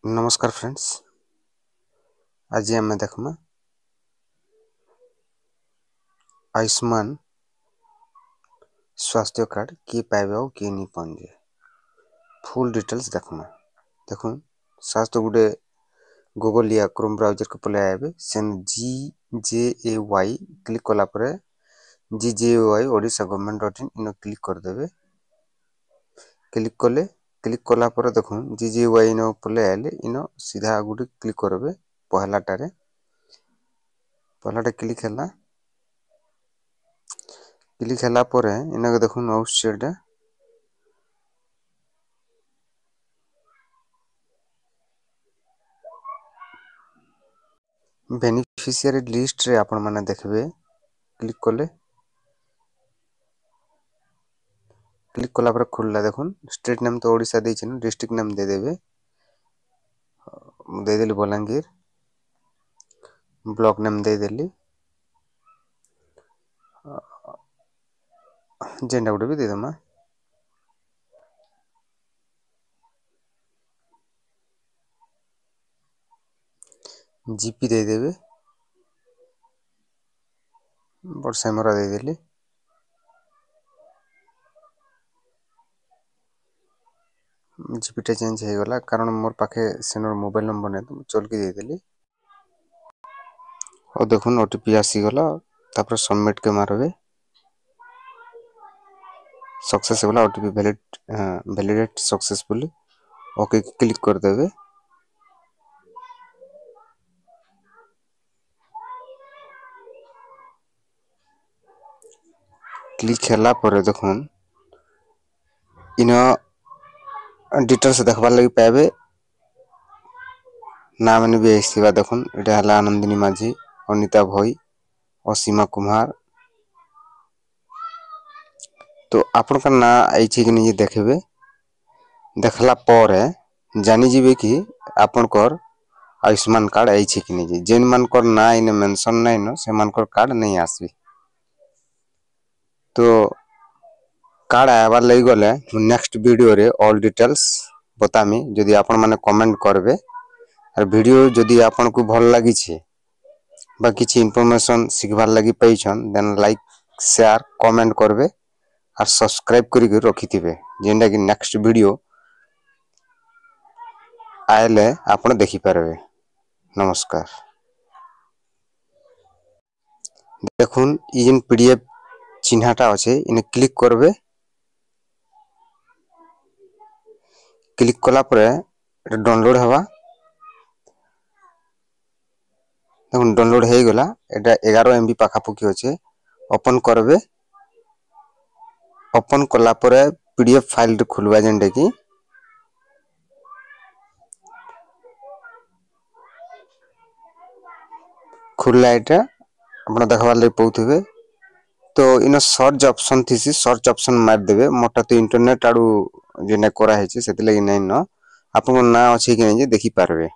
नमस्कार फ्रेंड्स, आज आम देखमा आयुष्मान स्वास्थ्य कार्ड किए पाइबे और किए नहीं पाए फुल डिटेल्स देखमा। देखुन स्वास्थ्य गोटे गूगल या क्रोम ब्राउजर को पले आए सेन GJAY क्लिक कला GJAY ओडिशा गवर्नमेंट.in इन क्लिक करदे। क्लिक कला देखुन GJAY इन पले आए इन सीधा गोटे क्लिक करबे। पहलाटे क्लिक है इनके देखुन वेबसाइट बेनिफिशियरी लिस्ट रे आपण माने देखबे। क्लिक कला पर खुलला देखुन स्टेट नेम तो ओडिशा देछन, डिस्ट्रिक्ट नेम दे देबे। दे देली बलांगीर, ब्लॉक नेम दे देली, जेंडा गुटे भी दे दमा। जीपी दे देबे, बरसामरा दे देली। जीपीटा चेंज हो गला कारण मोर पाखे सेनर मोबाइल नंबर ने तो चल के दे देली। और देखुन ओटीपी आसी गला, तापर सबमिट के मारबे। सक्सेस होला, OTP validate successfully okay click कर देबे। क्लिक हैला पर देखुन इन डिटेल्स देखबार लगी पाइबे। नाम ने भी आइसिबा देखुन एटा हला आनंदिनी माझी, अनिता भोई, असीमा कुमार। तो आपण का ना आई कि नहीं देखबे। देखला पर जानी जीवे कि आपण कर आयुष्मान कार्ड आई कि नहीं। जेन मान कर ना इन मेंशन नहीं न से मान कर कार्ड नहीं आसबी। तो कार्ड आबार लगी गले नेक्स्ट वीडियो रे ऑल डिटेल्स बतामी। जदि आपण माने कमेंट करबे और वीडियो जदि आपण को भल लागी छे बा किछि इंफॉर्मेशन सिखबार लगी पैछन देन लाइक शेयर कमेंट करबे और सब्सक्राइब करिके रखिथिबे, जेंडा कि नेक्स्ट वीडियो आएले आपण देखि पारबे। नमस्कार। देखुन इन पीडीएफ चिन्हटा अच्छे इन क्लिक करबे। क्लिक कला पर डाउनलोड हवा। देखुन डाउनलोड हो गला। एटा 11 MB पाखापुखी अच्छे। ओपन करबे। ओपन कला पर पीडीएफ फाइल खुलवा जेंडे कि खुलला एटा आपण देखबार ले पउथिबे। तो in search option thesis, search option मार देबे। मोटा तो इंटरनेट आडू जेने करा है सेति लगी नहीं न आपण ना अछि कि नहीं देखि पारबे।